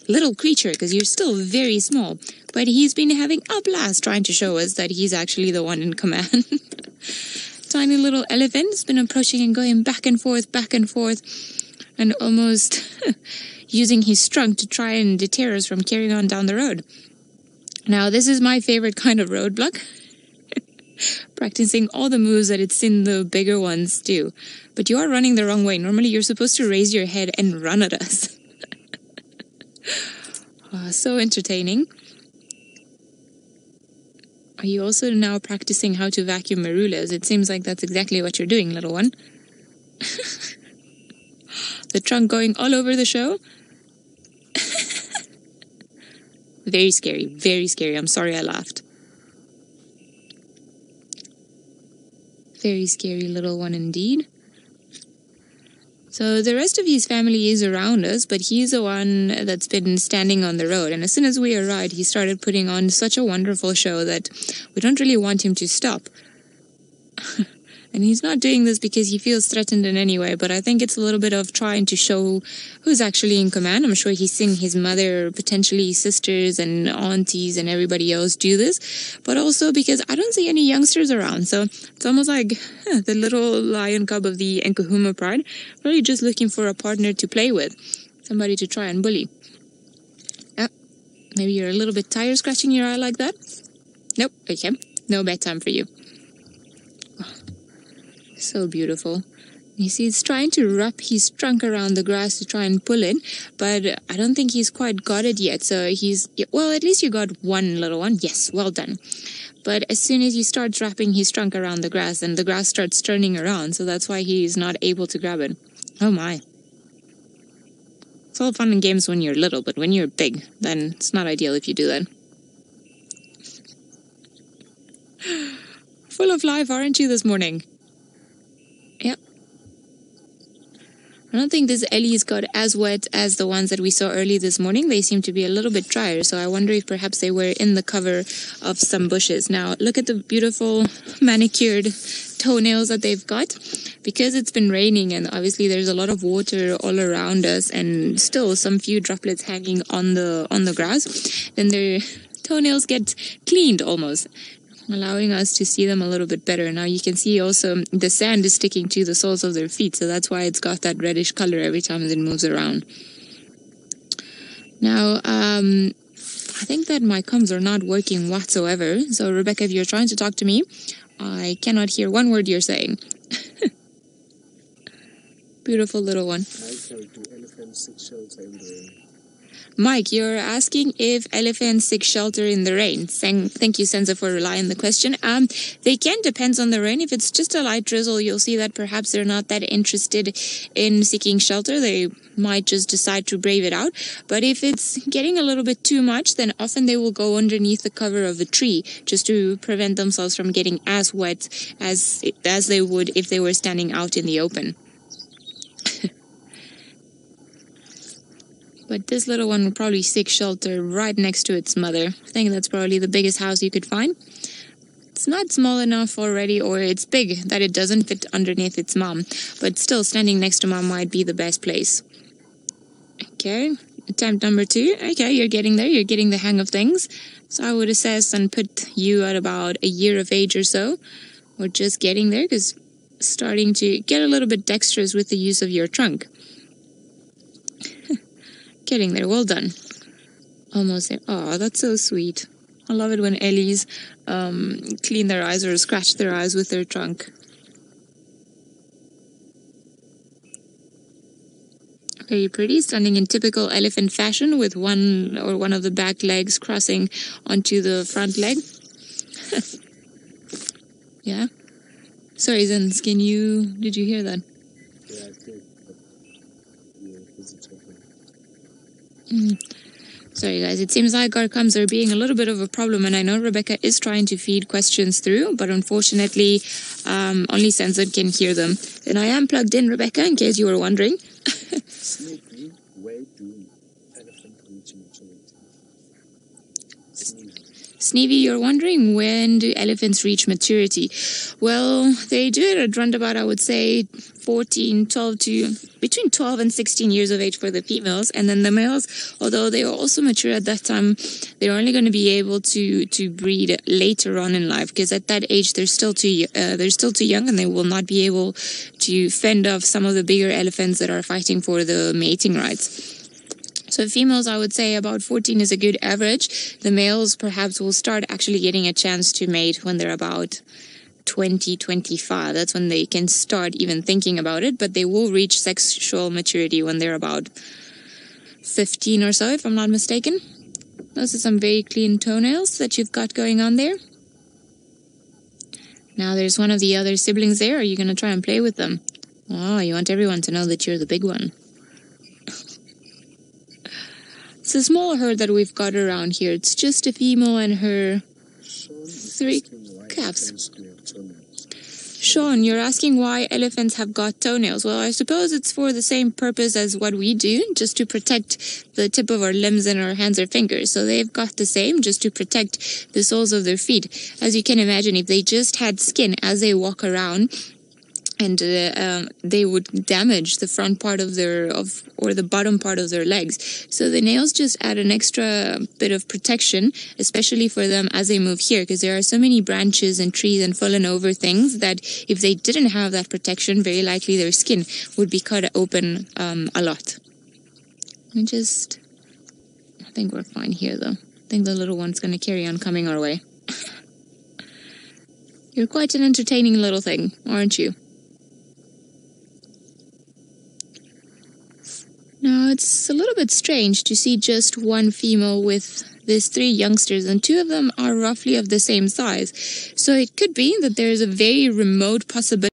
little creature, because you're still very small. But he's been having a blast trying to show us that he's actually the one in command. Tiny little elephant's been approaching and going back and forth, and almost using his trunk to try and deter us from carrying on down the road. Now, this is my favorite kind of roadblock. Practicing all the moves that it's seen the bigger ones do. But you are running the wrong way. Normally, you're supposed to raise your head and run at us. So entertaining. Are you also now practicing how to vacuum marulas? It seems like that's exactly what you're doing, little one. The trunk going all over the show. Very scary, very scary. I'm sorry I laughed. Very scary little one indeed. So the rest of his family is around us, but he's the one that's been standing on the road. And as soon as we arrived, he started putting on such a wonderful show that we don't really want him to stop. And he's not doing this because he feels threatened in any way, but I think it's a little bit of trying to show who's actually in command. I'm sure he's seeing his mother, potentially sisters and aunties and everybody else do this, but also because I don't see any youngsters around. So it's almost like the little lion cub of the Nkahuma pride, really just looking for a partner to play with, somebody to try and bully. Maybe you're a little bit tired scratching your eye like that? Nope, okay, no bedtime for you. So beautiful. You see, he's trying to wrap his trunk around the grass to try and pull it, but I don't think he's quite got it yet. So he's, well, at least you got one little one. Yes, well done. But as soon as he starts wrapping his trunk around the grass, then the grass starts turning around. So that's why he's not able to grab it. Oh my. It's all fun and games when you're little, but when you're big, then it's not ideal if you do that. Full of life, aren't you, this morning? Yep. I don't think this Ellie's got as wet as the ones that we saw early this morning. They seem to be a little bit drier, so I wonder if perhaps they were in the cover of some bushes. Now, look at the beautiful manicured toenails that they've got. Because it's been raining and obviously there's a lot of water all around us and still some few droplets hanging on the grass, then their toenails get cleaned almost, allowing us to see them a little bit better. Now you can see also the sand is sticking to the soles of their feet, so that's why it's got that reddish color every time it moves around. Now, I think that my comms are not working whatsoever, so Rebecca, if you're trying to talk to me, I cannot hear one word you're saying. Beautiful little one. Mike, you're asking if elephants seek shelter in the rain. Thank you, Senza, for relying on the question. They can, depends on the rain. If it's just a light drizzle, you'll see that perhaps they're not that interested in seeking shelter. They might just decide to brave it out. But if it's getting a little bit too much, then often they will go underneath the cover of a tree just to prevent themselves from getting as wet as they would if they were standing out in the open. But this little one will probably seek shelter right next to its mother. I think that's probably the biggest house you could find. It's not small enough already, or it's big that it doesn't fit underneath its mom. But still, standing next to mom might be the best place. Okay, attempt number 2. Okay, you're getting there. You're getting the hang of things. So I would assess and put you at about a year of age or so. Or just getting there, because starting to get a little bit dexterous with the use of your trunk. Getting there, well done. Almost there. Oh, that's so sweet. I love it when Ellies clean their eyes or scratch their eyes with their trunk. Very pretty, standing in typical elephant fashion with one of the back legs crossing onto the front leg. Yeah. Sorry, Zens, did you hear that? Yeah, I did. Sorry guys, it seems like our comms are being a little bit of a problem, and I know Rebecca is trying to feed questions through, but unfortunately only Sensor can hear them. And I am plugged in, Rebecca, in case you were wondering. Sneaky, where do elephant reach maturity? Sneevy, you're wondering, when do elephants reach maturity? Well, they do it at roundabout, I would say, between 12 and 16 years of age for the females, and then the males, although they are also mature at that time, they're only going to be able to breed later on in life, because at that age they're still too young, and they will not be able to fend off some of the bigger elephants that are fighting for the mating rights. So females, I would say about 14 is a good average. The males perhaps will start actually getting a chance to mate when they're about 20, 25. That's when they can start even thinking about it, but they will reach sexual maturity when they're about 15 or so, if I'm not mistaken. Those are some very clean toenails that you've got going on there. Now there's one of the other siblings there. Are you going to try and play with them? Oh, you want everyone to know that you're the big one. It's a small herd that we've got around here. It's just a female and her 3 calves. Sean, you're asking why elephants have got toenails. Well, I suppose it's for the same purpose as what we do, just to protect the tip of our limbs and our hands or fingers. So they've got the same, just to protect the soles of their feet. As you can imagine, if they just had skin as they walk around, and they would damage the front part of or the bottom part of their legs. So the nails just add an extra bit of protection, especially for them as they move here, because there are so many branches and trees and fallen over things that if they didn't have that protection, very likely their skin would be cut open a lot. I think we're fine here though. I think the little one's going to carry on coming our way. You're quite an entertaining little thing, aren't you? Now, it's a little bit strange to see just one female with these 3 youngsters, and 2 of them are roughly of the same size. So it could be that there's a very remote possibility